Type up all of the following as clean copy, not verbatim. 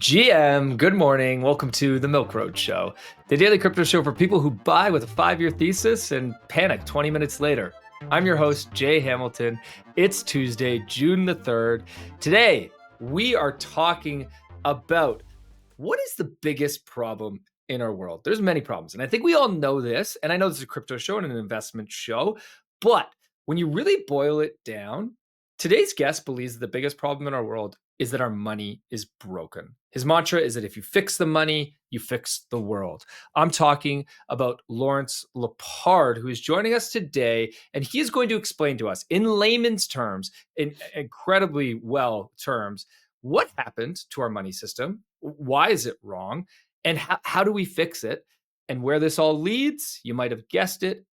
GM, good morning. Welcome to the Milk Road Show, the daily crypto show for people who buy with a 5-year thesis and panic 20 minutes later. I'm your host, Jay Hamilton. It's Tuesday, June the 3rd. Today, we are talking about what is the biggest problem in our world. There's many problems, and I think we all know this, and I know this is a crypto show and an investment show, but when you really boil it down, today's guest believes the biggest problem in our world is that our money is broken. His mantra is that if you fix the money, you fix the world. I'm talking about Lawrence Lepard, who is joining us today, and he is going to explain to us in layman's terms, in incredibly well terms, what happened to our money system, why is it wrong, and how do we fix it, and where this all leads. You might have guessed it.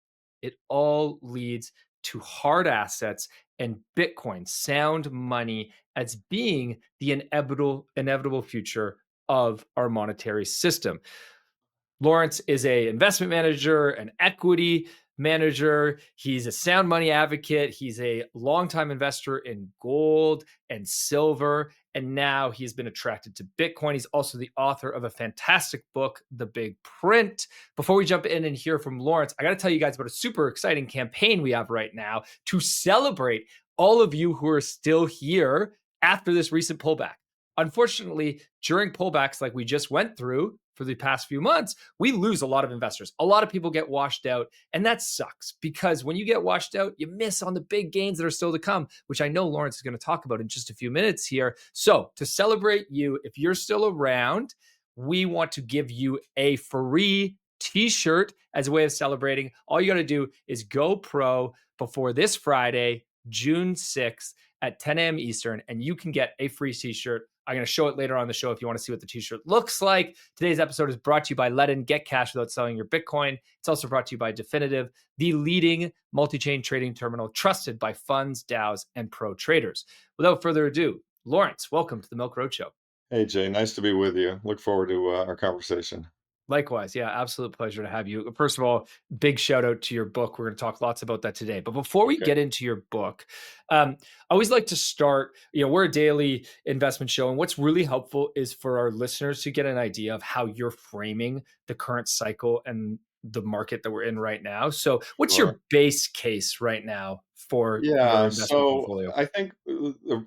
It all leads to hard assets and Bitcoin, sound money, as being the inevitable future of our monetary system. Lawrence is an investment manager, an equity manager. He's a sound money advocate. He's a longtime investor in gold and silver. And now he's been attracted to Bitcoin. He's also the author of a fantastic book, The Big Print. Before we jump in and hear from Lawrence, I got to tell you guys about a super exciting campaign we have right now to celebrate all of you who are still here after this recent pullback. Unfortunately, during pullbacks like we just went through for the past few months, we lose a lot of investors. A lot of people get washed out, and that sucks because when you get washed out, you miss on the big gains that are still to come, which I know Lawrence is going to talk about in just a few minutes here. So to celebrate you, if you're still around, we want to give you a free t-shirt as a way of celebrating. All you got to do is go pro before this Friday, June 6th at 10 a.m. Eastern, and you can get a free t-shirt. I'm going to show it later on the show if you want to see what the t-shirt looks like. Today's episode is brought to you by Ledn. Get cash without selling your Bitcoin. It's also brought to you by Definitive, the leading multi-chain trading terminal trusted by funds, DAOs, and pro traders. Without further ado, Lawrence, welcome to the Milk Road Show. Hey, Jay, nice to be with you. Look forward to our conversation. Likewise. Yeah, absolute pleasure to have you. First of all, big shout out to your book. We're going to talk lots about that today. But before we Okay. get into your book, I always like to start, we're a daily investment show. And what's really helpful is for our listeners to get an idea of how you're framing the current cycle and the market that we're in right now. So what's Sure. your base case right now for your Yeah, investment so portfolio? I think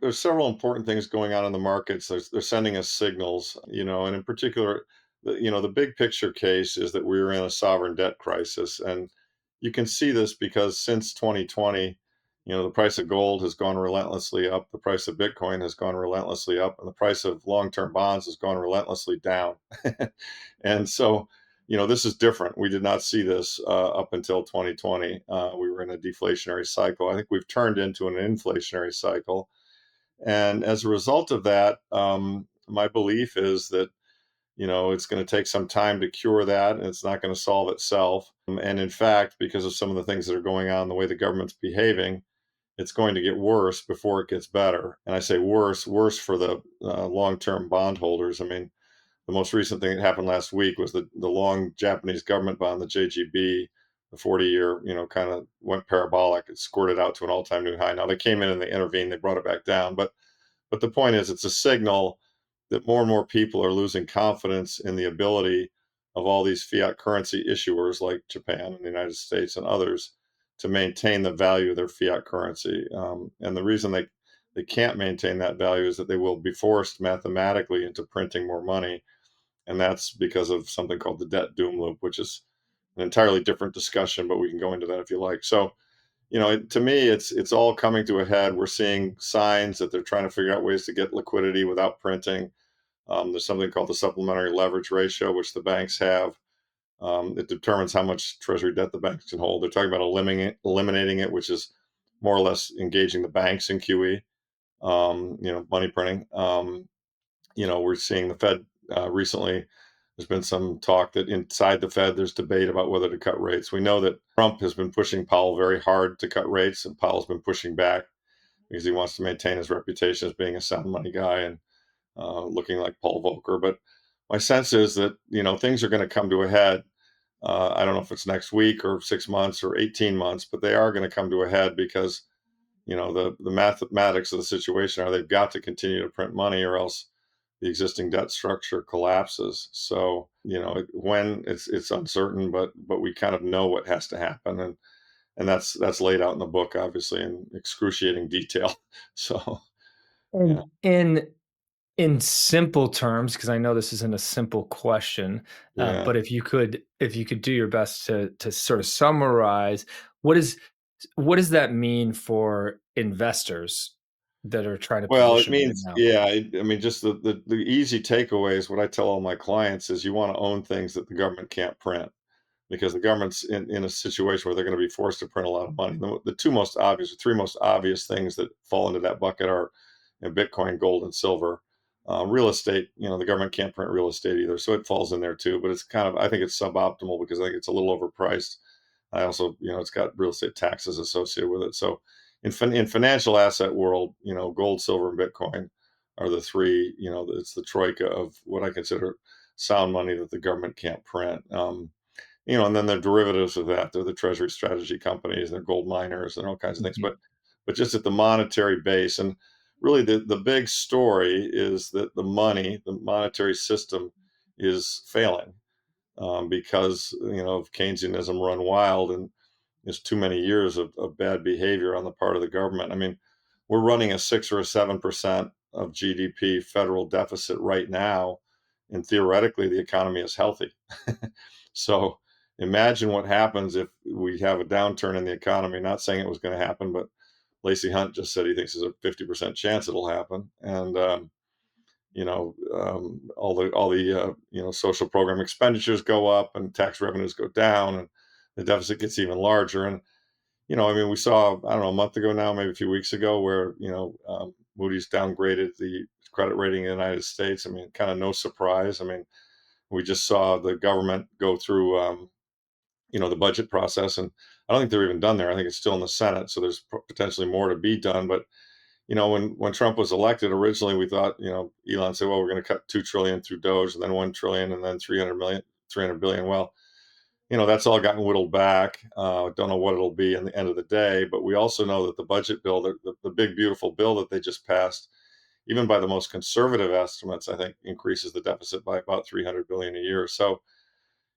there's several important things going on in the markets. They're sending us signals, and in particular, the big picture case is that we're in a sovereign debt crisis. And you can see this because since 2020, the price of gold has gone relentlessly up, the price of Bitcoin has gone relentlessly up, and the price of long-term bonds has gone relentlessly down. And so, this is different. We did not see this up until 2020. We were in a deflationary cycle. I think we've turned into an inflationary cycle. And as a result of that, my belief is that, it's going to take some time to cure that, and it's not going to solve itself. And in fact, because of some of the things that are going on, the way the government's behaving, it's going to get worse before it gets better. And I say worse for the long-term bondholders. I mean, the most recent thing that happened last week was the long Japanese government bond, the JGB, the 40-year, kind of went parabolic. It squirted out to an all-time new high. Now they came in and they intervened, they brought it back down. But the point is, it's a signal that more and more people are losing confidence in the ability of all these fiat currency issuers like Japan and the United States and others to maintain the value of their fiat currency. And the reason they can't maintain that value is that they will be forced mathematically into printing more money, and that's because of something called the debt doom loop, which is an entirely different discussion, but we can go into that if you like. So, to me, it's all coming to a head. We're seeing signs that they're trying to figure out ways to get liquidity without printing. There's something called the supplementary leverage ratio, which the banks have. It determines how much treasury debt the banks can hold. They're talking about eliminating it, which is more or less engaging the banks in QE, money printing. We're seeing the Fed recently. There's been some talk that inside the Fed, there's debate about whether to cut rates. We know that Trump has been pushing Powell very hard to cut rates, and Powell's been pushing back because he wants to maintain his reputation as being a sound money guy and looking like Paul Volcker. But my sense is that, things are going to come to a head. I don't know if it's next week or 6 months or 18 months, but they are going to come to a head because, the mathematics of the situation are they've got to continue to print money, or else the existing debt structure collapses. So, when it's uncertain, but we kind of know what has to happen, and that's laid out in the book, obviously, in excruciating detail. So, yeah, And in simple terms, because I know this isn't a simple question, yeah. but if you could do your best to sort of summarize, what is what does that mean for investors that are trying to Well, it position right means, now? yeah, I mean, just the easy takeaways, what I tell all my clients is you want to own things that the government can't print, because the government's in a situation where they're going to be forced to print a lot of money. The two most obvious, the three most obvious things that fall into that bucket are, Bitcoin, gold, and silver. Real estate, the government can't print real estate either, so it falls in there too. But it's kind of, I think it's suboptimal because I think it's a little overpriced. I also, it's got real estate taxes associated with it. So in financial asset world, gold, silver, and Bitcoin are the three. It's the troika of what I consider sound money that the government can't print. And then the derivatives of that, they're the treasury strategy companies, they're gold miners, and all kinds of things. Mhm. But just at the monetary base, and really the big story is that the monetary system, is failing, because of Keynesianism run wild, and there's too many years of bad behavior on the part of the government. I mean, we're running a 6 or 7% of GDP federal deficit right now, and theoretically the economy is healthy. So imagine what happens if we have a downturn in the economy. Not saying it was going to happen, but Lacey Hunt just said he thinks there's a 50% chance it'll happen. And all the social program expenditures go up and tax revenues go down, and the deficit gets even larger. And I mean, we saw, I don't know, a month ago now, maybe a few weeks ago, where Moody's downgraded the credit rating in the United States. I mean, kind of no surprise. I mean, we just saw the government go through the budget process, and I don't think they're even done there. I think it's still in the Senate, so there's potentially more to be done. But when Trump was elected, originally we thought, Elon said, well, we're going to cut 2 trillion through Doge, and then 1 trillion, and then 300 billion. Well, that's all gotten whittled back. Don't know what it'll be in the end of the day, but we also know that the budget bill, the big beautiful bill that they just passed, even by the most conservative estimates, I think increases the deficit by about 300 billion a year. So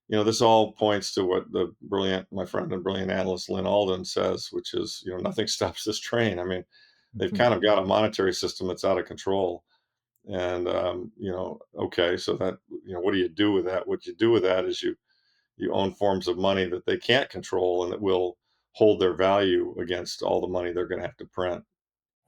this all points to what my friend and brilliant analyst Lynn Alden says, which is, nothing stops this train. I mean, they've Mhm. kind of got a monetary system that's out of control. And, okay, so that, what do you do with that? What you do with that is you own forms of money that they can't control and that will hold their value against all the money they're going to have to print.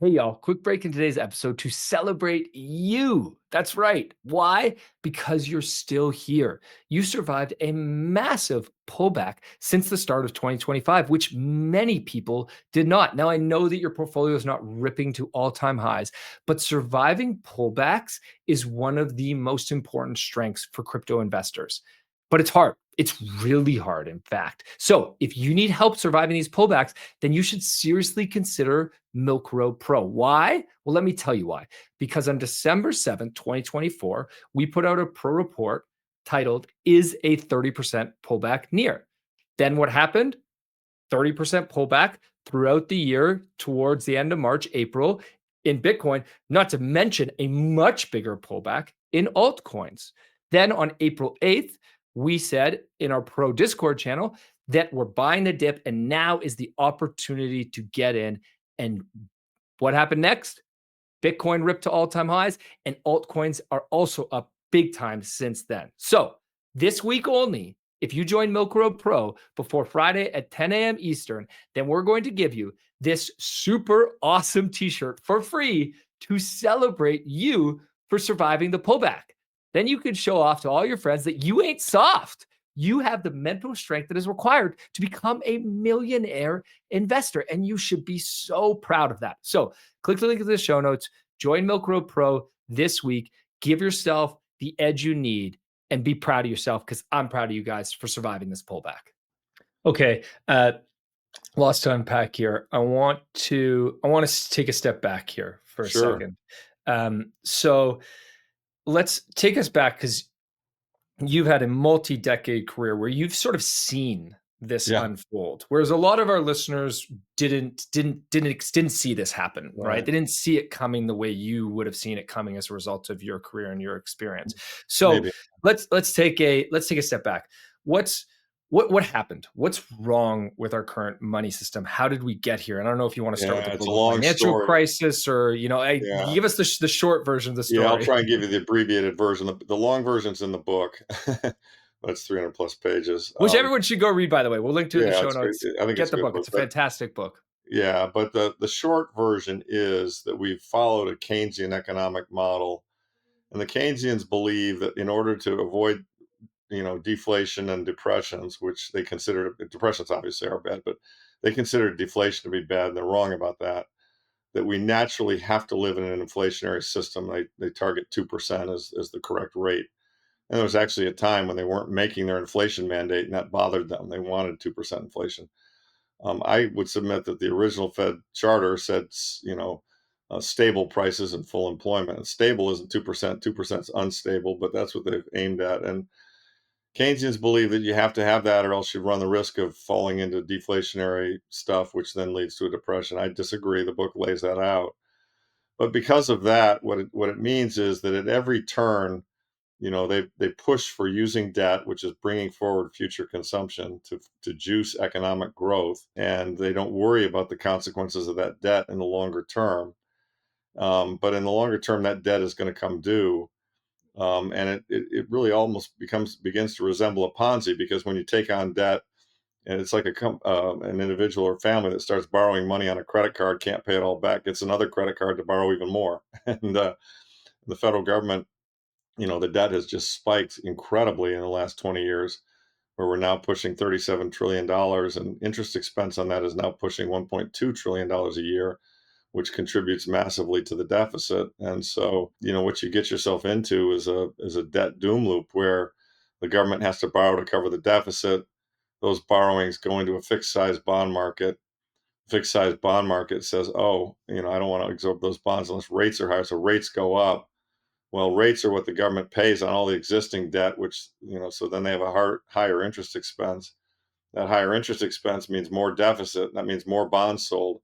Hey, y'all, quick break in today's episode to celebrate you. That's right. Why? Because you're still here. You survived a massive pullback since the start of 2025, which many people did not. Now, I know that your portfolio is not ripping to all time highs, but surviving pullbacks is one of the most important strengths for crypto investors. But it's hard. It's really hard, in fact. So, if you need help surviving these pullbacks, then you should seriously consider Milk Road Pro. Why? Well, let me tell you why. Because on December 7th, 2024, we put out a pro report titled, Is a 30% Pullback Near? Then what happened? 30% pullback throughout the year towards the end of March, April in Bitcoin, not to mention a much bigger pullback in altcoins. Then on April 8th, we said in our pro Discord channel that we're buying the dip and now is the opportunity to get in. And what happened next? Bitcoin ripped to all-time highs, and altcoins are also up big time since then. So this week only, if you join Milk Road Pro before Friday at 10 a.m. Eastern, then we're going to give you this super awesome t-shirt for free to celebrate you for surviving the pullback. Then you can show off to all your friends that you ain't soft. You have the mental strength that is required to become a millionaire investor, and you should be so proud of that. So click the link in the show notes. Join Milk Road Pro this week. Give yourself the edge you need and be proud of yourself because I'm proud of you guys for surviving this pullback. Okay, lots to unpack here. I want to take a step back here for a Sure. second. So let's take us back because you've had a multi-decade career where you've sort of seen this Yeah. unfold, whereas a lot of our listeners didn't see this happen, right? Right. They didn't see it coming the way you would have seen it coming as a result of your career and your experience. So Maybe. let's take a step back. What happened? What's wrong with our current money system? How did we get here? And I don't know if you want to start with the Yeah, it's a global long financial story. crisis, or Yeah. give us the short version of the Yeah, I'll story. try and give you the abbreviated version. The long version's in the book, but it's 300 plus pages. Which everyone should go read, by the way. We'll link to it in the Yeah, show it's great. notes. I think it's Get a the good book. book. It's a But fantastic book. yeah, but the short version is that we've followed a Keynesian economic model, and the Keynesians believe that in order to avoid deflation and depressions, which they consider depressions obviously are bad, but they consider deflation to be bad, and they're wrong about that. That we naturally have to live in an inflationary system. They target 2% as the correct rate. And there was actually a time when they weren't making their inflation mandate, and that bothered them. They wanted 2% inflation. I would submit that the original Fed charter said, stable prices and full employment. And stable isn't 2%. 2% is unstable, but that's what they've aimed at. And Keynesians believe that you have to have that, or else you run the risk of falling into deflationary stuff, which then leads to a depression. I disagree. The book lays that out. But because of that, what it means is that at every turn, they push for using debt, which is bringing forward future consumption to juice economic growth, and they don't worry about the consequences of that debt in the longer term. But in the longer term, that debt is going to come due, and it really almost begins to resemble a Ponzi, because when you take on debt, and it's like an individual or family that starts borrowing money on a credit card, can't pay it all back, gets another credit card to borrow even more, and the federal government, the debt has just spiked incredibly in the last 20 years, where we're now pushing $37 trillion, and interest expense on that is now pushing $1.2 trillion a year, which contributes massively to the deficit. And so, what you get yourself into is a debt doom loop, where the government has to borrow to cover the deficit. Those borrowings go into a fixed size bond market. Fixed size bond market says, oh, I don't want to absorb those bonds unless rates are higher. So rates go up. Well, rates are what the government pays on all the existing debt, which, so then they have a higher interest expense. That higher interest expense means more deficit. That means more bonds sold.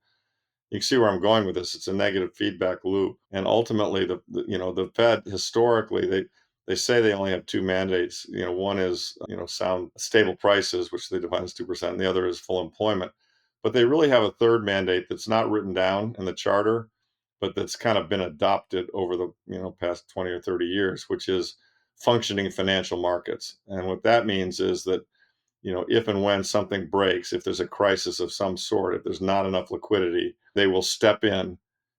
You can see where I'm going with this. It's a negative feedback loop. And ultimately, the Fed historically, they say they only have two mandates. One is, sound stable prices, which they define as 2%, and the other is full employment. But they really have a third mandate that's not written down in the charter, but that's kind of been adopted over the, past 20 or 30 years, which is functioning financial markets. And what that means is that, if and when something breaks, if there's a crisis of some sort, if there's not enough liquidity, they will step in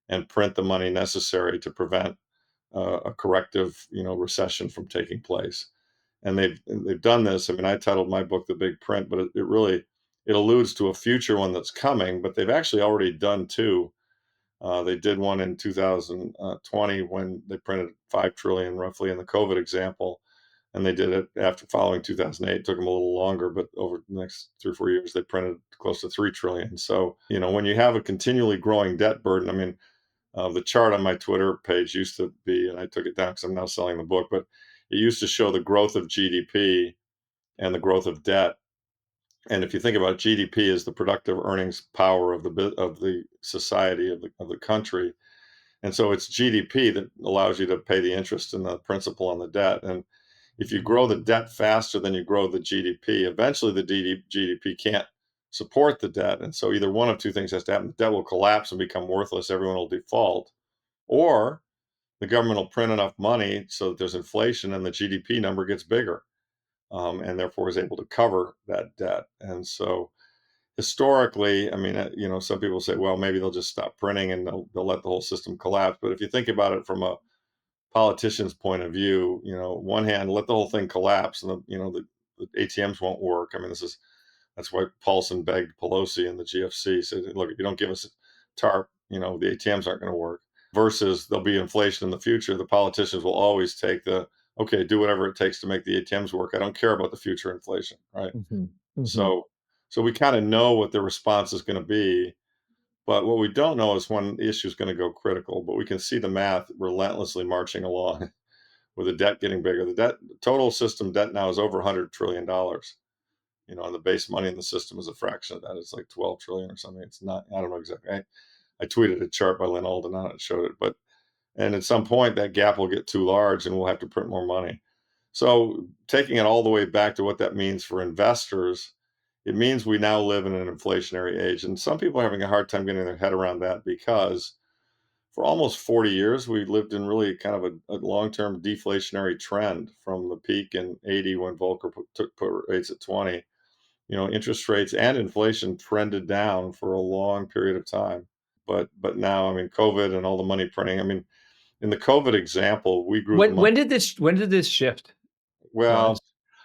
and print the money necessary to prevent a corrective, recession from taking place. And they've done this. I mean, I titled my book "The Big Print," but it really it alludes to a future one that's coming. But they've actually already done two. They did one in 2020 when they printed 5 trillion roughly in the COVID example, and they did it after following 2008. It took them a little longer, but over the next 3 or 4 years, they printed close to 3 trillion. So, when you have a continually growing debt burden, I mean, the chart on my Twitter page used to be, and I took it down because I'm now selling the book, but it used to show the growth of GDP and the growth of debt. And if you think about it, GDP is the productive earnings power of the society of the country, and so it's GDP that allows you to pay the interest and the principal on the debt. And if you grow the debt faster than you grow the GDP, eventually the GDP can't support the debt. And so either one of two things has to happen. The debt will collapse and become worthless. Everyone will default. Or the government will print enough money so that there's inflation and the GDP number gets bigger, and therefore is able to cover that debt. And so historically, I mean, some people say, well, maybe they'll just stop printing and they'll let the whole system collapse. But if you think about it from a politician's point of view, one hand, let the whole thing collapse, and the ATMs won't work. I mean, that's why Paulson begged Pelosi and the GFC, said, look, if you don't give us a TARP, the ATMs aren't going to work. Versus there'll be inflation in the future. The politicians will always take okay, do whatever it takes to make the ATMs work. I don't care about the future inflation, right? Mm-hmm. Mm-hmm. So we kind of know what the response is going to be, but what we don't know is when the issue is going to go critical. But we can see the math relentlessly marching along with the debt getting bigger. The total system debt now is over $100 trillion. and the base money in the system is a fraction of that. It's like 12 trillion or something. It's not, I don't know exactly. I tweeted a chart by Lynn Alden on it, showed it, and at some point that gap will get too large and we'll have to print more money. So taking it all the way back to what that means for investors, it means we now live in an inflationary age. And some people are having a hard time getting their head around that because for almost 40 years, we lived in really kind of a long-term deflationary trend from the peak in 80 when Volcker put rates at 20. Interest rates and inflation trended down for a long period of time. But now, I mean, COVID and all the money printing, I mean, in the COVID example, we grew the money. When did this shift, Well, Lawrence?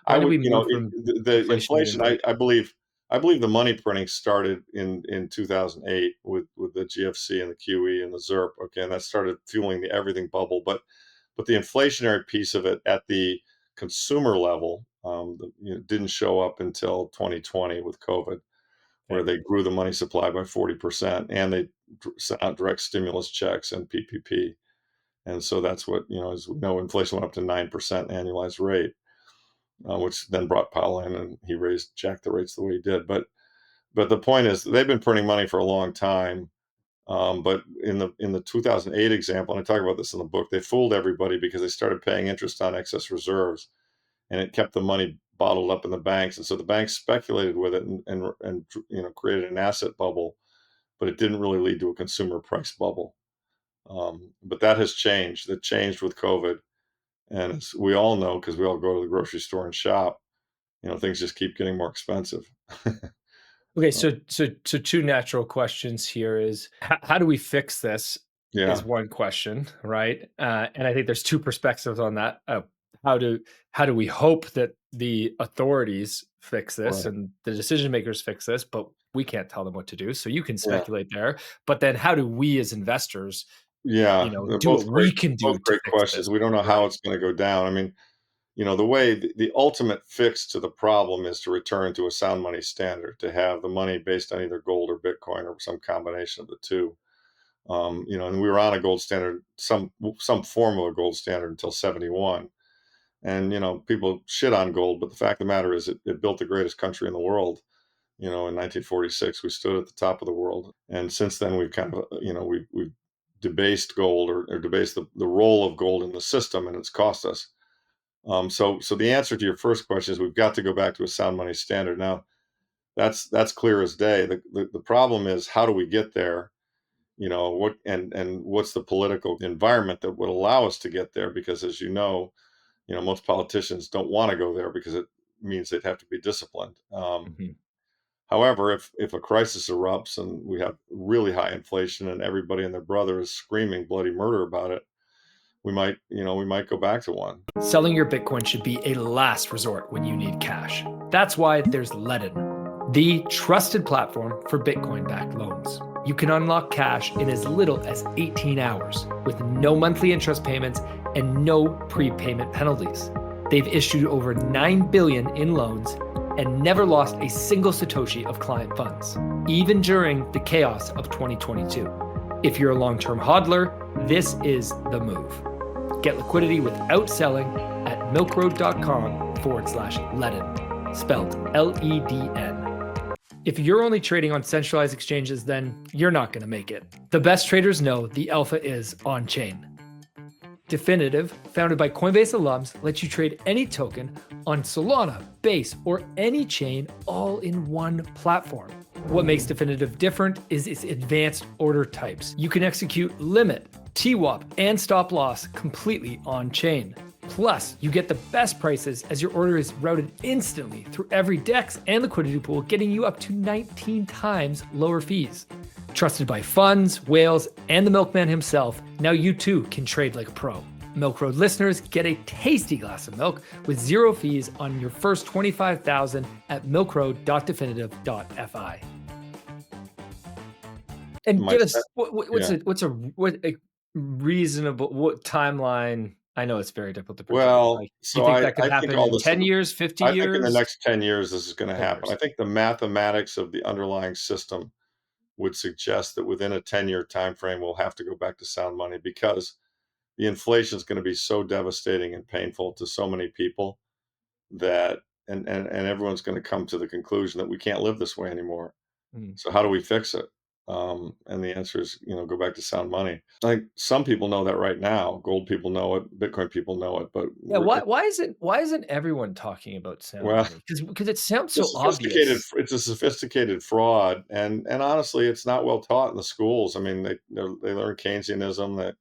I When did would, we move from the inflation to inflation, inflation? I believe the money printing started in 2008 with the GFC and the QE and the ZERP. Okay, and that started fueling the everything bubble. But the inflationary piece of it at the consumer level, didn't show up until 2020 with COVID, where Okay. they grew the money supply by 40% and they sent out direct stimulus checks and PPP. And so that's what, as we know, inflation went up to 9% annualized rate, which then brought Powell in and he jacked the rates the way he did. But the point is, they've been printing money for a long time. But in the 2008 example, and I talk about this in the book, they fooled everybody because they started paying interest on excess reserves, and it kept the money bottled up in the banks. And so the banks speculated with it and created an asset bubble, but it didn't really lead to a consumer price bubble. But that has changed. That changed with COVID. And as we all know, because we all go to the grocery store and shop, things just keep getting more expensive. Okay, So, so two natural questions here is how do we fix this yeah, is one question, right? And I think there's two perspectives on that. How do how do we hope that the authorities fix this right. and the decision makers fix this, but we can't tell them what to do. So you can Yeah, speculate there. But then how do we as investors, yeah. They're do what we can do both to great fix questions. this? We don't know how Right. it's going to go down. I mean, the way the ultimate fix to the problem is to return to a sound money standard, to have the money based on either gold or Bitcoin or some combination of the two. And we were on a gold standard, some form of a gold standard until 71. And people shit on gold, but the fact of the matter is, it built the greatest country in the world. In 1946, we stood at the top of the world, and since then we've kind of, we've debased gold, or debased the role of gold in the system, and it's cost us. So the answer to your first question is we've got to go back to a sound money standard. Now, that's clear as day. The problem is, how do we get there? And what's the political environment that would allow us to get there? Because as most politicians don't want to go there because it means they'd have to be disciplined. Mhm. However, if a crisis erupts and we have really high inflation and everybody and their brother is screaming bloody murder about it, we might go back to one. Selling your Bitcoin should be a last resort when you need cash. That's why there's Ledn, the trusted platform for Bitcoin backed loans. You can unlock cash in as little as 18 hours with no monthly interest payments and no prepayment penalties. They've issued over 9 billion in loans and never lost a single Satoshi of client funds, even during the chaos of 2022. If you're a long-term hodler, this is the move. Get liquidity without selling at milkroad.com/Ledn, spelled Ledn. If you're only trading on centralized exchanges, then you're not going to make it. The best traders know the alpha is on chain. Definitive, founded by Coinbase alums, lets you trade any token on Solana, Base, or any chain all in one platform. What makes Definitive different is its advanced order types. You can execute limit, TWAP, and stop loss completely on chain. Plus, you get the best prices as your order is routed instantly through every DEX and liquidity pool, getting you up to 19 times lower fees. Trusted by funds, whales, and the milkman himself, now you too can trade like a pro. Milk Road listeners get a tasty glass of milk with zero fees on your first 25,000 at milkroad.definitive.fi. And My give us sen- yeah. what's a reasonable timeline? I know it's very difficult to predict. Well, Like, do you so think I that could I think happen all in this. 10 years, 50 I think in the years? next 10 years this is going to 10 happen. I years. think the mathematics of the underlying system would suggest that within a 10-year time frame we'll have to go back to sound money, because the inflation is going to be so devastating and painful to so many people that and everyone's going to come to the conclusion that we can't live this way anymore. Mm. So how do we fix it? And the answer is, go back to sound money. Like some people know that right now. Gold people know it. Bitcoin people know it. But Yeah, why isn't everyone talking about sound well, money? Because it sounds it's so obvious. a sophisticated fraud, and honestly, it's not well taught in the schools. I mean, they learn Keynesianism. That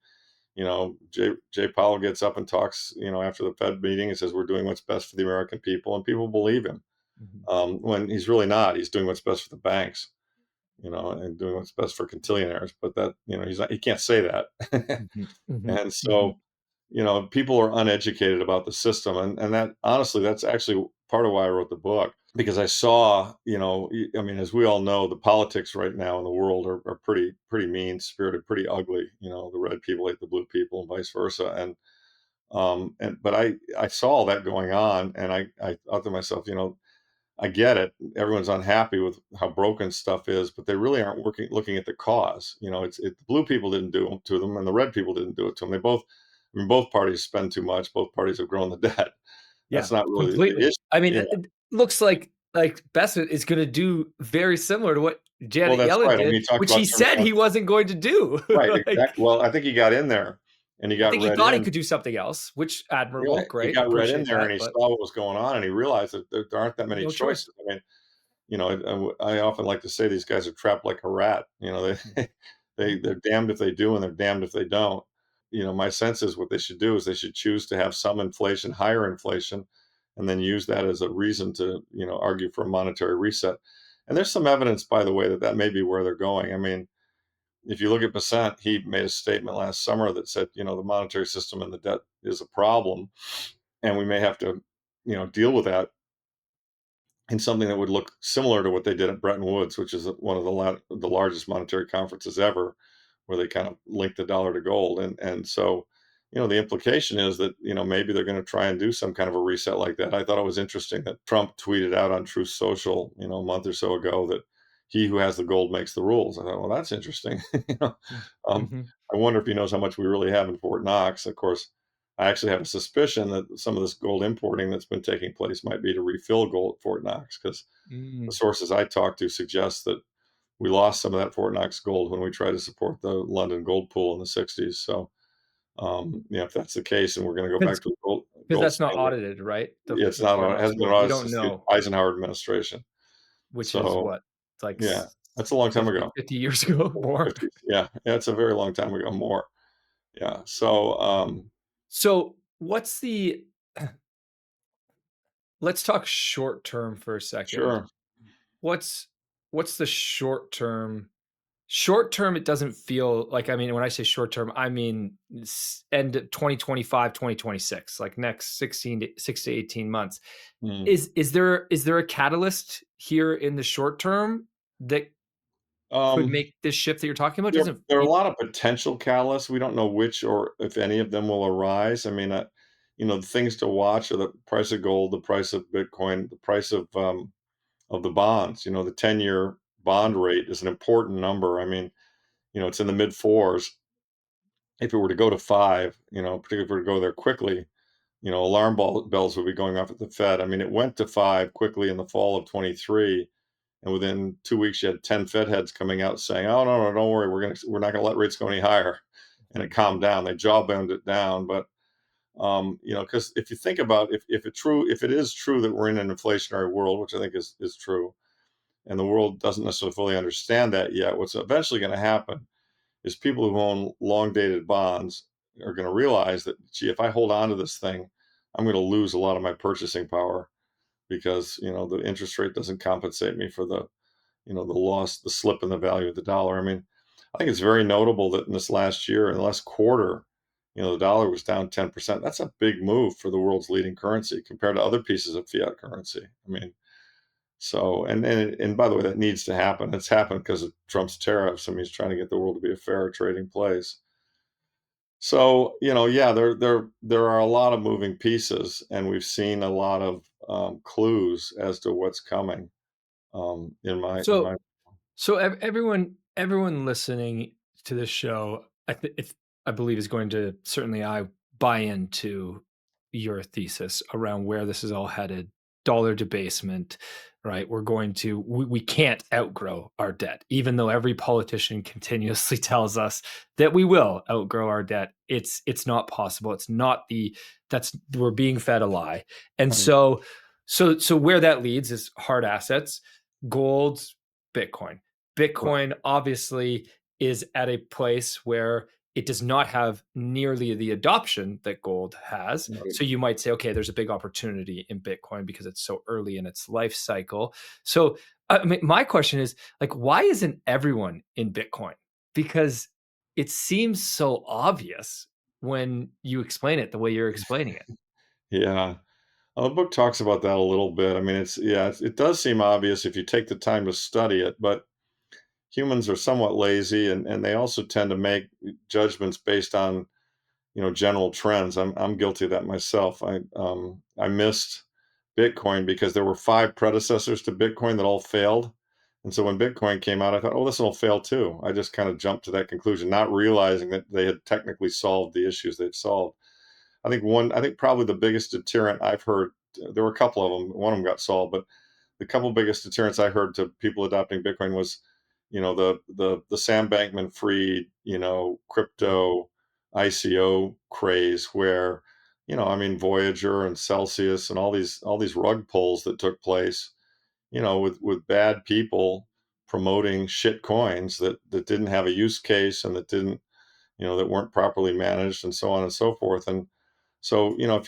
Jay Powell gets up and talks, after the Fed meeting and says we're doing what's best for the American people, and people believe him. Mhm, When he's really not. He's doing what's best for the banks, and doing what's best for quintillionaires. But that, he's not. He can't say that. mhm, mhm, And mhm, so, people are uneducated about the system, and that honestly, that's actually part of why I wrote the book, because I saw, I mean, as we all know, the politics right now in the world are pretty mean spirited, pretty ugly. The red people hate the blue people, and vice versa. And but I saw all that going on, and I thought to myself, I get it. Everyone's unhappy with how broken stuff is, but they really aren't looking at the cause. The blue people didn't do it to them, and the red people didn't do it to them. I mean, both parties spend too much. Both parties have grown the debt. yeah, That's not really the completely. issue. I mean, You know, it looks like Bassett is gonna do very similar to what well, Janet that's Yellen right. I mean, did, he talked which about he terms said on he wasn't going to do. right, Like, exactly. Well, I think he got in there, and he I got think he read thought he in. could do something else, which Really, admirable, he great, got read in appreciate there, and that, he but saw what was going on, and he realized that there aren't that many no choice. choices. I mean, I often like to say these guys are trapped like a rat. Mm, They mhm, they're damned if they do, and they're damned if they don't. My sense is what they should do is they should choose to have some inflation, higher inflation, and then use that as a reason to, argue for a monetary reset. And there's some evidence, by the way, that that may be where they're going. I mean, if you look at Besant, he made a statement last summer that said, the monetary system and the debt is a problem, and we may have to, deal with that in something that would look similar to what they did at Bretton Woods, which is one of the largest monetary conferences ever, where they kind of linked the dollar to gold. And so, the implication is that maybe they're going to try and do some kind of a reset like that. I thought it was interesting that Trump tweeted out on Truth Social, a month or so ago that he who has the gold makes the rules. I thought, well, that's interesting. mm, um, mhm. I wonder if he knows how much we really have in Fort Knox. Of course, I actually have a suspicion that some of this gold importing that's been taking place might be to refill gold at Fort Knox, because the Mm. sources I talked to suggest that we lost some of that Fort Knox gold when we tried to support the London gold pool in the 60s. So, if that's the case and we're going to go back to a Because gold that's not standard, audited, right? it's The not, Fort it Knox hasn't been gold. We audited don't since the know, Eisenhower administration. which is So, what? It's like yeah, that's a long time 50, ago. 50 years ago, more. 50s. Yeah, it's a very long time ago, more. Yeah. So, So, let's talk short term for a second. sure. What's what's the short term, it doesn't feel like, I mean, when I say short term, I mean end of 2025, 2026, like next 6 to 18 months. Mm. Is there a catalyst here in the short term that could Um, make this shift that you're talking about? There Doesn't there are a feel lot of potential catalysts. We don't know which or if any of them will arise. I mean, the things to watch are the price of gold, the price of Bitcoin, the price of the bonds. The 10-year bond rate is an important number. I mean, it's in the mid fours. If it were to go to five, particularly if it were to go there quickly, bells would be going off at the Fed. I mean, it went to five quickly in the fall of 23, and within 2 weeks, you had 10 Fed heads coming out saying, "Oh no, no, don't worry, we're not going to let rates go any higher," and it Mhm, calmed down. They jawboned it down, but because if you think about if it is true that we're in an inflationary world, which I think is true, and the world doesn't necessarily fully understand that yet, what's eventually going to happen is people who own long dated bonds are going to realize that, gee, if I hold on to this thing, I'm going to lose a lot of my purchasing power because the interest rate doesn't compensate me for the loss, the slip in the value of the dollar. I mean, I think it's very notable that in this last year, in the last quarter, the dollar was down 10%. That's a big move for the world's leading currency compared to other pieces of fiat currency. I mean, so and by the way, that needs to happen. It's happened because of Trump's tariffs. I mean, he's trying to get the world to be a fair trading place. So, yeah, there are a lot of moving pieces, and we've seen a lot of clues as to what's coming. In my so so everyone listening to this show, I believe, is going to, certainly I buy into your thesis around where this is all headed. dollar debasement, right? We can't outgrow our debt, even though every politician continuously tells us that we will outgrow our debt. It's not possible. It's not we're being fed a lie. And Right. so where that leads is hard assets, gold, Bitcoin. Right. Bitcoin obviously is at a place where it does not have nearly the adoption that gold has. Right. So you might say, okay, there's a big opportunity in Bitcoin because it's so early in its life cycle. So I mean, my question is like, why isn't everyone in Bitcoin? Because it seems so obvious when you explain it the way you're explaining it. Yeah. The book talks about that a little bit. I mean, it does seem obvious if you take the time to study it, but humans are somewhat lazy, and they also tend to make judgments based on, general trends. I'm guilty of that myself. I missed Bitcoin because there were 5 predecessors to Bitcoin that all failed. And so when Bitcoin came out, I thought, oh, this will fail too. I just kind of jumped to that conclusion, not realizing that they had technically solved the issues they've solved. I think probably the biggest deterrent I've heard, there were a couple of them, one of them got solved, but the couple biggest deterrents I heard to people adopting Bitcoin was, the Sam Bankman-Fried, crypto ICO craze where, I mean, Voyager and Celsius and all these rug pulls that took place, with bad people promoting shit coins that didn't have a use case and that weren't properly managed and so on and so forth. And so, if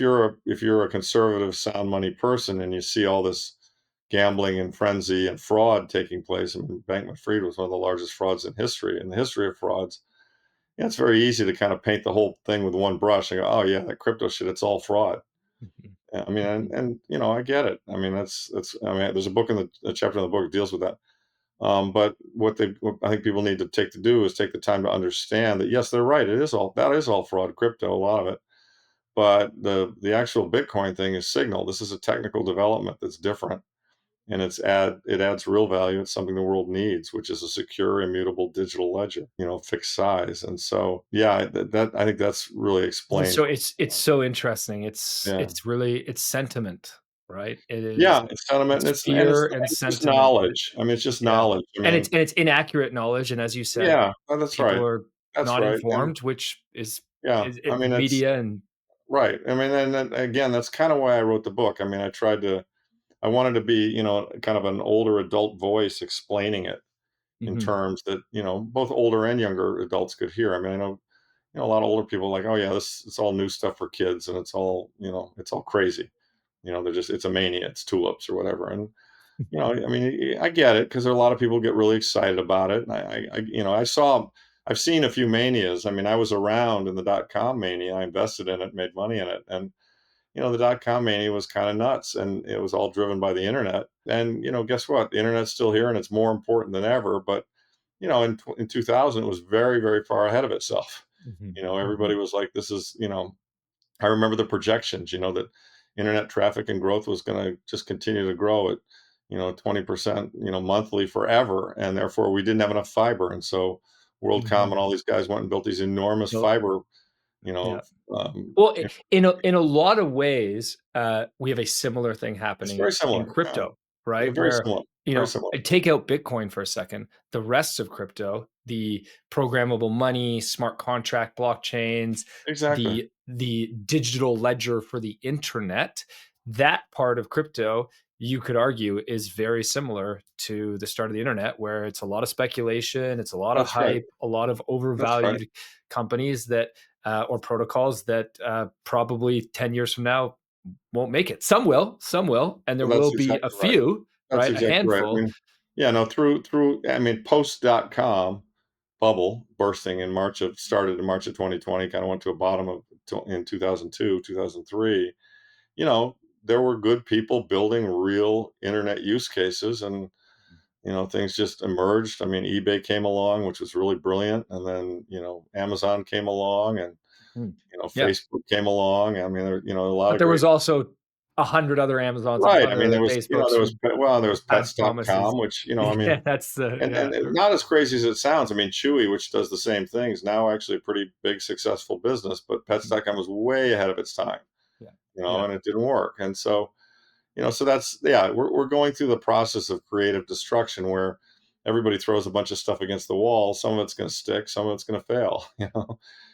you're a conservative sound money person and you see all this gambling and frenzy and fraud taking place, I mean, Bankman-Fried was one of the largest frauds in the history of frauds. Yeah, it's very easy to kind of paint the whole thing with one brush and go, "Oh yeah, that crypto shit, it's all fraud." Mhm. I mean, and, Mhm. and I get it. I mean, that's. I mean, there's a chapter in the book that deals with that. But what I think people need to do is take the time to understand that yes, they're right. That is all fraud, crypto, a lot of it. But the actual Bitcoin thing is signal. This is a technical development that's different, and it adds real value. It's something the world needs, which is a secure, immutable digital ledger, fixed size. And so, yeah, that I think that's really explains. So it's so interesting. Yeah, It's sentiment, right? yeah, it's sentiment, It's and fear and it's just sentiment. knowledge. I mean, it's just Yeah. knowledge. I And mean, it's inaccurate knowledge, and as you said, yeah, that's people right. are That's not right. And informed, which is yeah, is I it mean, it's media and right. I mean, and then again, that's kind of why I wrote the book. I mean, I wanted to be, kind of an older adult voice explaining it in mhm, terms that, both older and younger adults could hear. I mean, I know, a lot of older people are like, oh yeah, this it's all new stuff for kids, and it's all crazy. It's a mania, it's tulips or whatever. And, I mean, I get it because there are a lot of people get really excited about it. And I've seen a few manias. I mean, I was around in the .com mania. I invested in it, made money in it. And, the .com mania was kind of nuts, and it was all driven by the internet. And, guess what? The internet's still here and it's more important than ever. But, in 2000, it was very, very far ahead of itself. mhm, Everybody mhm. was like, this is, I remember the projections, that internet traffic and growth was going to just continue to grow at, 20%, monthly forever. And therefore we didn't have enough fiber. And so WorldCom and Mhm. all these guys went and built these enormous So fiber, you yeah. know, um, Well, you know, in a lot of ways, we have a similar thing it's happening very in similar. Yeah. crypto, They're right? very Where, similar. Very similar. take out Bitcoin for a second, the rest of crypto, the programmable money, smart contract blockchains, Exactly. the digital ledger for the internet, that part of crypto, you could argue, is very similar to the start of the internet, where it's a lot of speculation, it's a lot of That's right. hype, a lot of That's right. overvalued companies that or protocols that probably 10 years from now won't make it. Some will, and there Well, will that's be a exactly right. few, That's right? A exactly right. I handful. mean, yeah, no, I mean, post.com bubble bursting started in March of 2020, kind of went to a bottom in 2002, 2003. You know, there were good people building real internet use cases, and, things just emerged. I mean, eBay came along, which was really brilliant. And then, Amazon came along, and, Hmm. Yeah. Facebook came along. I mean, a lot But of there was great. also 100 other Amazons and Right. I 100 mean, other Facebooks there was, who well, there was had promises. pets.com, which, I mean, Yeah, that's the and yeah. not as crazy as it sounds. I mean, Chewy, which does the same thing, is now actually a pretty big, successful business, but pets.com was way ahead of its time, Yeah. Yeah. and it didn't work. And so, So that's, yeah, we're going through the process of creative destruction where everybody throws a bunch of stuff against the wall. Some of it's going to stick, some of it's going to fail.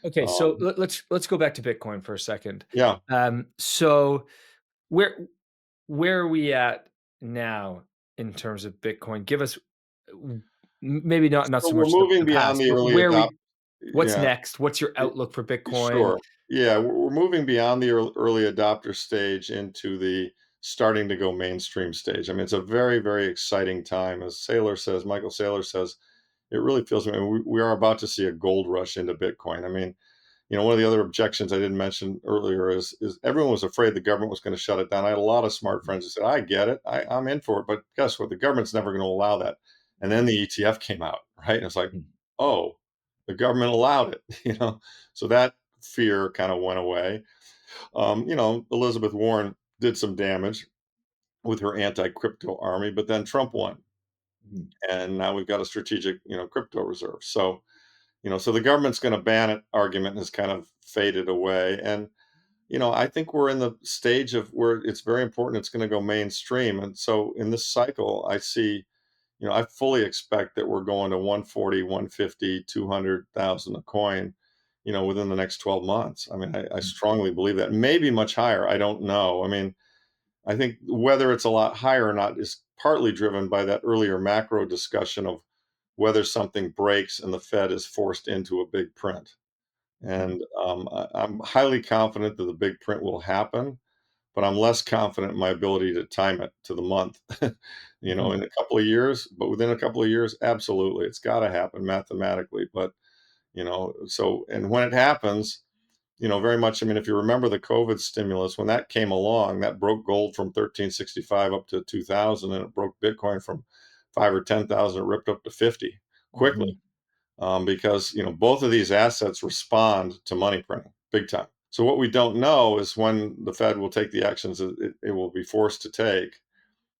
Okay, so Um, let's go back to Bitcoin for a second. yeah. So where where are we at now in terms of Bitcoin? Give us maybe not So so we're much moving the beyond past, the but early adopt. what's Yeah. next? What's your outlook for Bitcoin? Sure. Yeah, we're moving beyond the early adopter stage into the starting to go mainstream stage. I mean, it's a very, very exciting time. As Michael Saylor says, it really feels, I mean, we are about to see a gold rush into Bitcoin. I mean, one of the other objections I didn't mention earlier is everyone was afraid the government was going to shut it down. I had a lot of smart friends who said, I get it. I'm in for it. But guess what? The government's never going to allow that. And then the ETF came out, right? And it's like, Mhm, oh, the government allowed it, So that fear kind of went away. Elizabeth Warren did some damage with her anti-crypto army, but then Trump won. mhm, And now we've got a strategic, crypto reserve. So, so the government's going to ban it argument has kind of faded away. And, I think we're in the stage of where it's very important. It's going to go mainstream. And so in this cycle, I fully expect that we're going to 140, 150, 200,000 a coin, within the next 12 months. I mean, I mhm, strongly believe that. Maybe much higher. I don't know. I mean, I think whether it's a lot higher or not is partly driven by that earlier macro discussion of whether something breaks and the Fed is forced into a big print. mhm, And I'm highly confident that the big print will happen, but I'm less confident in my ability to time it to the month, mhm, in a couple of years. But within a couple of years, absolutely, it's got to happen mathematically. But, so, and when it happens, very much, I mean, if you remember the COVID stimulus, when that came along, that broke gold from 1365 up to 2000, and it broke Bitcoin from 5 or 10,000, it ripped up to 50 quickly, mhm, because both of these assets respond to money printing big time. So what we don't know is when the Fed will take the actions it will be forced to take.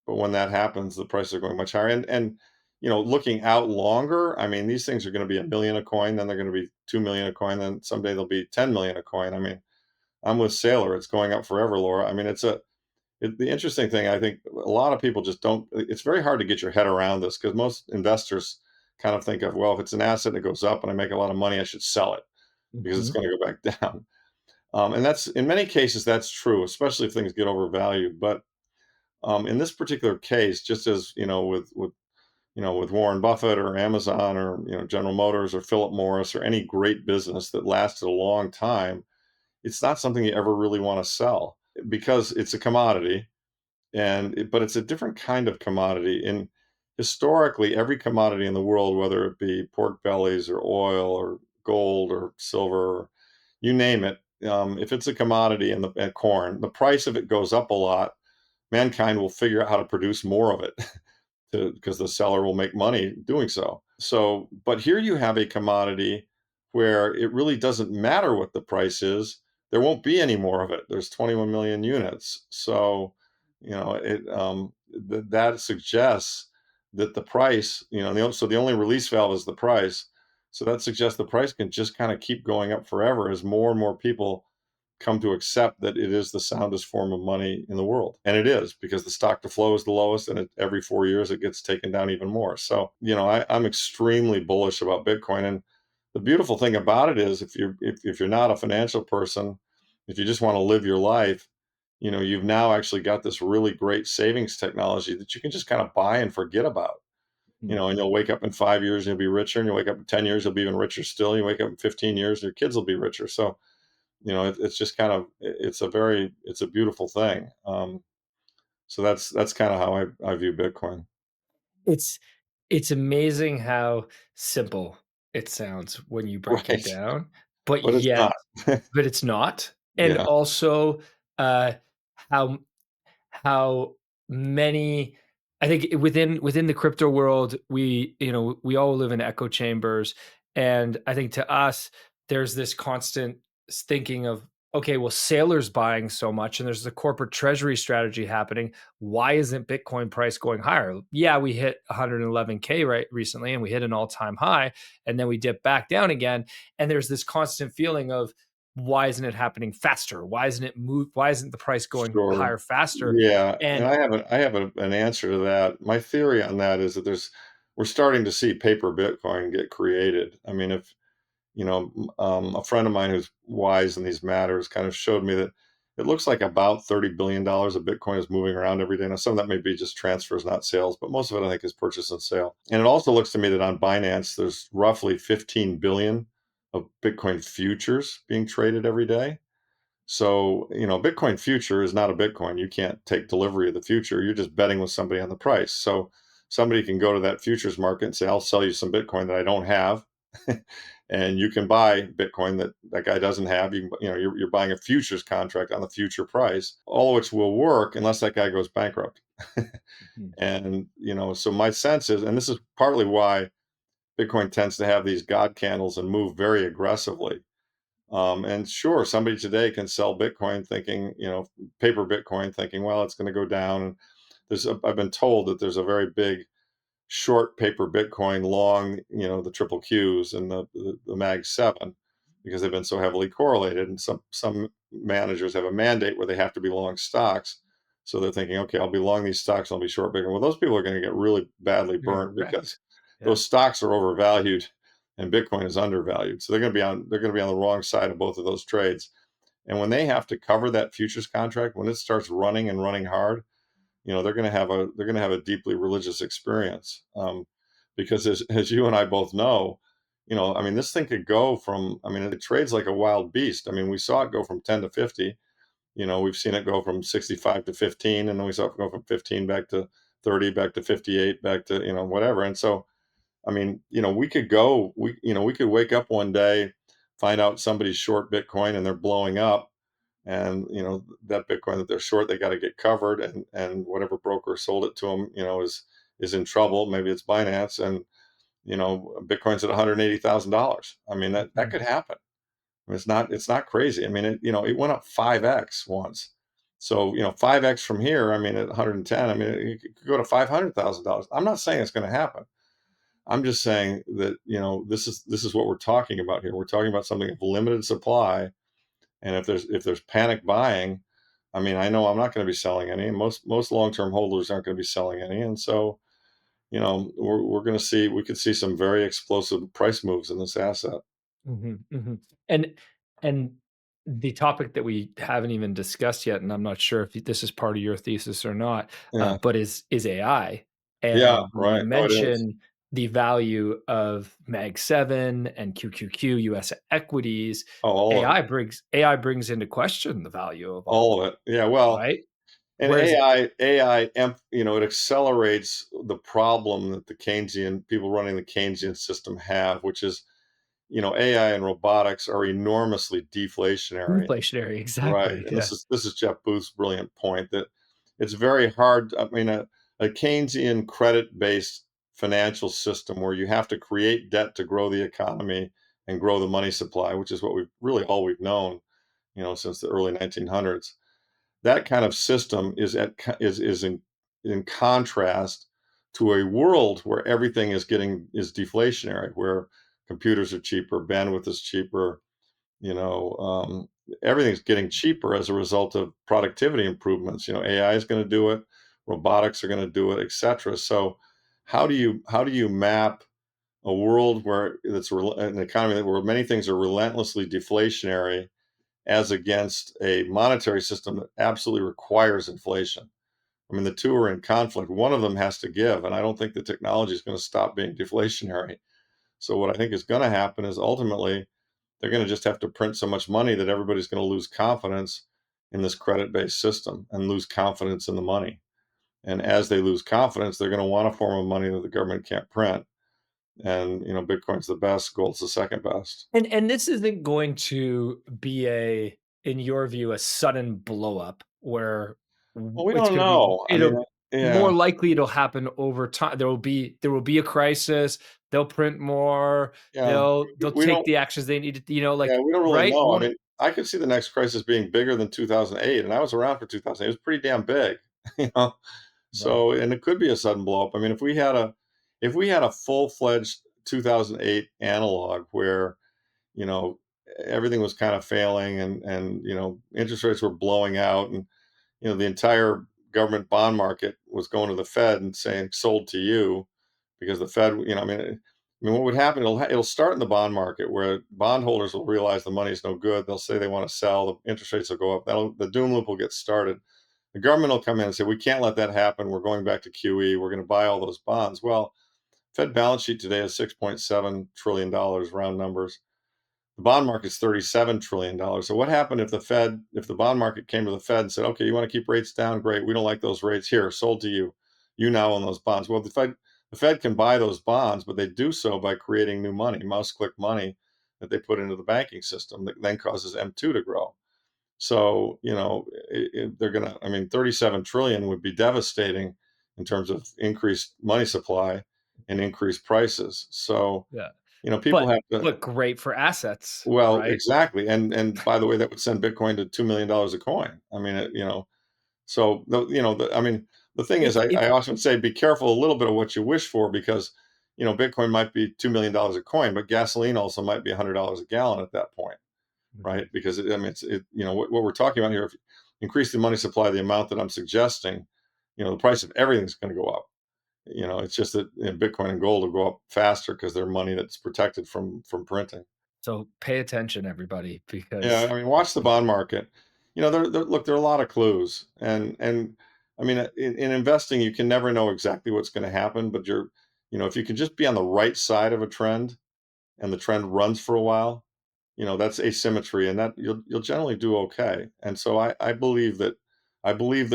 But when that happens, the prices are going much higher. And looking out longer, I mean, these things are going to be a million a coin, then they're going to be 2 million a coin, then someday they'll be 10 million a coin. I mean, I'm with Sailor; it's going up forever, Laura. I mean, the interesting thing, I think a lot of people just don't. It's very hard to get your head around this because most investors kind of think of, well, if it's an asset that goes up and I make a lot of money, I should sell it because it's mhm, going to go back down. And that's, in many cases, that's true, especially if things get overvalued. But in this particular case, just as with Warren Buffett or Amazon or General Motors or Philip Morris or any great business that lasted a long time, it's not something you ever really want to sell because it's a commodity, but it's a different kind of commodity. And historically, every commodity in the world, whether it be pork bellies or oil or gold or silver, or you name it, if it's a commodity and corn, the price of it goes up a lot. Mankind will figure out how to produce more of it because the seller will make money doing so. So, but here you have a commodity where it really doesn't matter what the price is. There won't be any more of it. There's 21 million units. So, that suggests that the price, so the only release valve is the price. So that suggests the price can just kind of keep going up forever as more and more people come to accept that it is the soundest form of money in the world. And it is because the stock to flow is the lowest, and every 4 years it gets taken down even more. So, I'm extremely bullish about Bitcoin. And the beautiful thing about it is if you're not a financial person, if you just want to live your life, you've now actually got this really great savings technology that you can just kind of buy and forget about. mhm. And you'll wake up in 5 years and you'll be richer, and you'll wake up in 10 years, you'll be even richer still. You wake up in 15 years, and your kids will be richer. So, it's just kind of it's a beautiful thing. So that's kind of how I view Bitcoin. It's it's amazing how simple it sounds when you break it Right, down, but but it's yet not. but it's not. And Yeah. also, uh, how how many I think within the crypto world, we all live in echo chambers, and I think to us, there's this constant thinking of, okay, well, Sailor's buying so much, and there's the corporate treasury strategy happening. Why isn't Bitcoin price going higher? Yeah, we hit 111K right recently, and we hit an all-time high, and then we dip back down again. And there's this constant feeling of why isn't it happening faster? Why isn't it move? Why isn't the price going Sure. higher faster? Yeah, and And I have an answer to that. My theory on that is that we're starting to see paper Bitcoin get created. I mean, if a friend of mine who's wise in these matters kind of showed me that it looks like about $30 billion of Bitcoin is moving around every day. Now, some of that may be just transfers, not sales, but most of it I think is purchase and sale. And it also looks to me that on Binance, there's roughly 15 billion of Bitcoin futures being traded every day. So, Bitcoin future is not a Bitcoin. You can't take delivery of the future. You're just betting with somebody on the price. So somebody can go to that futures market and say, I'll sell you some Bitcoin that I don't have. And you can buy Bitcoin that guy doesn't have. You're buying a futures contract on the future price, all of which will work unless that guy goes bankrupt. Mhm. And, so my sense is, and this is partly why Bitcoin tends to have these God candles and move very aggressively. And sure, somebody today can sell Bitcoin thinking, paper Bitcoin thinking, well, it's going to go down. And I've been told that there's a very big short paper Bitcoin, long, the triple Qs and the Mag 7 because they've been so heavily correlated. And some managers have a mandate where they have to be long stocks. So they're thinking, okay, I'll be long these stocks, I'll be short Bitcoin. Well, those people are going to get really badly You're burnt wrecked. because Yeah. those stocks are overvalued and Bitcoin is undervalued. So they're going to be on the wrong side of both of those trades. And when they have to cover that futures contract, when it starts running and running hard, they're going to have a deeply religious experience, because as you and I both know, I mean, this thing could go from, I mean, it trades like a wild beast. I mean, we saw it go from 10 to 50. We've seen it go from 65 to 15, and then we saw it go from 15 back to 30, back to 58, back to whatever. And so, I mean, we could wake up one day, find out somebody's short Bitcoin and they're blowing up, and that Bitcoin that they're short, they got to get covered, and whatever broker sold it to them, is in trouble. Maybe it's Binance, and Bitcoin's at $180,000. I mean, that Mhm. could happen. I mean, it's not crazy. I mean, it went up 5x once. So 5x from here. I mean, at 110, I mean, it could go to $500,000. I'm not saying it's going to happen. I'm just saying that this is what we're talking about here. We're talking about something of limited supply, and if there's panic buying, I mean, I know I'm not going to be selling any. Most long-term holders aren't going to be selling any, and so we could see some very explosive price moves in this asset. Mhm, mhm. And the topic that we haven't even discussed yet, and I'm not sure if this is part of your thesis or not, Yeah, but is AI. yeah, And when you right. Oh, it is. mention the value of Mag 7 and QQQ US equities, Oh, all of it, AI brings into question the value of all of all of them, it. Yeah, well, right? and Whereas it accelerates the problem that the Keynesian people running the Keynesian system have, which is AI and robotics are enormously deflationary. inflationary, Right, exactly. and Yeah. this is Jeff Booth's brilliant point that it's very hard. I mean, a Keynesian credit-based financial system where you have to create debt to grow the economy and grow the money supply, which is what we've known, since the early 1900s. That kind of system is in contrast to a world where everything is deflationary, where computers are cheaper, bandwidth is cheaper, you know, everything's getting cheaper as a result of productivity improvements. AI is going to do it, robotics are going to do it, etc. So, how do you map a world where an economy where many things are relentlessly deflationary as against a monetary system that absolutely requires inflation? I mean, the two are in conflict. One of them has to give, and I don't think the technology is going to stop being deflationary. So, what I think is going to happen is ultimately they're going to just have to print so much money that everybody's going to lose confidence in this credit-based system and lose confidence in the money. And as they lose confidence, they're going to want a form of money that the government can't print. And Bitcoin's the best, gold's the second best. And this isn't going to be in your view, a sudden blow up where Well, we it's don't going to be, know. I mean, yeah, more likely it'll happen over time. There will be a crisis. They'll print more. yeah. They'll We take don't. the actions they need to, Yeah, like, we don't really right? know. I Won't it? mean, I could see the next crisis being bigger than 2008, and I was around for 2008. It was pretty damn big, you know. Right. So, and it could be a sudden blow up. I mean, if we had a full-fledged 2008 analog where, you know, everything was kind of failing, and interest rates were blowing out, and the entire government bond market was going to the Fed and saying sold to you, because the Fed, what would happen? It'll start in the bond market where bondholders will realize the money's no good. They'll say they want to sell. The interest rates will go up. The doom loop will get started. The government will come in and say, we can't let that happen. We're going back to QE. We're going to buy all those bonds. Well, Fed balance sheet today is $6.7 trillion, round numbers. The bond market's $37 trillion. So what happened if the bond market came to the Fed and said, okay, you want to keep rates down? Great. We don't like those rates. Here, sold to you. You now own those bonds. Well, the Fed can buy those bonds, but they do so by creating new money, mouse click money that they put into the banking system that then causes M2 to grow. So, they're going to, 37 trillion would be devastating in terms of increased money supply and increased prices. So, Yeah. people have to look great for assets. well, Right? exactly. And by the way, that would send Bitcoin to $2 million a coin. So the thing is, I often say, be careful a little bit of what you wish for, because, Bitcoin might be $2 million a coin, but gasoline also might be $100 a gallon at that point, right? Because what we're talking about here, if you increase the money supply, the amount that I'm suggesting, the price of everything's going to go up. It's just that Bitcoin and gold will go up faster because they're money that's protected from printing. So pay attention, everybody, Yeah, because watch the bond market. Look, there are a lot of clues, and in investing, you can never know exactly what's going to happen, but if you can just be on the right side of a trend, and the trend runs for a while, that's asymmetry, and that you'll generally do okay. And so I believe that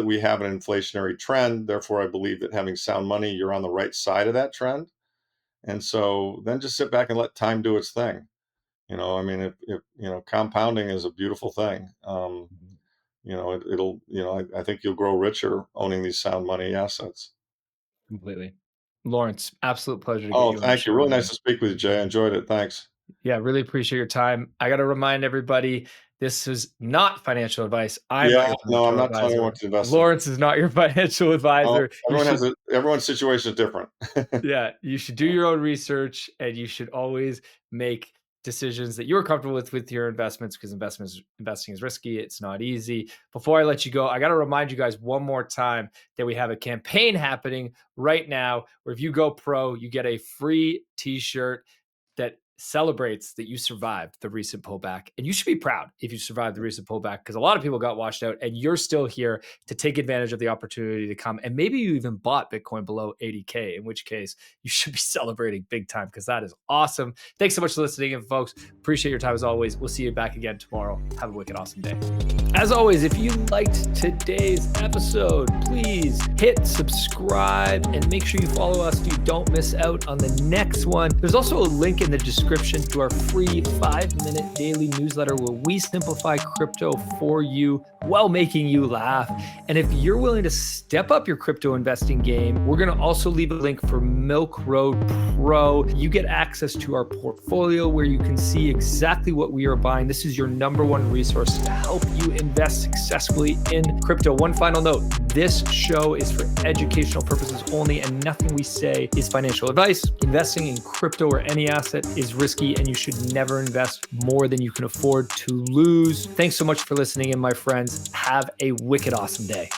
we have an inflationary trend. Therefore, I believe that having sound money, you're on the right side of that trend. And so then just sit back and let time do its thing. If compounding is a beautiful thing. I think you'll grow richer owning these sound money assets. completely. Lawrence, absolute pleasure to get Oh, you on the thank you. show Really nice again. to speak with you, Jay. I enjoyed it. Thanks. Yeah, really appreciate your time. I got to remind everybody, this is not financial advice. I'm not Yeah, your no, I'm financial not telling you advisor. what to invest in. Lawrence is not your financial Oh, advisor. everyone's situation is different. Yeah, you should do your own research, and you should always make decisions that you're comfortable with your investments, because investing is risky. It's not easy. Before I let you go, I got to remind you guys one more time that we have a campaign happening right now where if you go pro, you get a free t-shirt that celebrates that you survived the recent pullback. And you should be proud if you survived the recent pullback, because a lot of people got washed out and you're still here to take advantage of the opportunity to come. And maybe you even bought Bitcoin below 80K, in which case you should be celebrating big time, because that is awesome. Thanks so much for listening in, folks. Appreciate your time as always. We'll see you back again tomorrow. Have a wicked awesome day. As always, if you liked today's episode, please hit subscribe and make sure you follow us so you don't miss out on the next one. There's also a link in the description to our free 5-minute daily newsletter where we simplify crypto for you while making you laugh. And if you're willing to step up your crypto investing game, we're going to also leave a link for Milk Road Pro. You get access to our portfolio where you can see exactly what we are buying. This is your number one resource to help you invest successfully in crypto. One final note, this show is for educational purposes only, and nothing we say is financial advice. Investing in crypto or any asset is risky, and you should never invest more than you can afford to lose. Thanks so much for listening in, my friends. Have a wicked awesome day.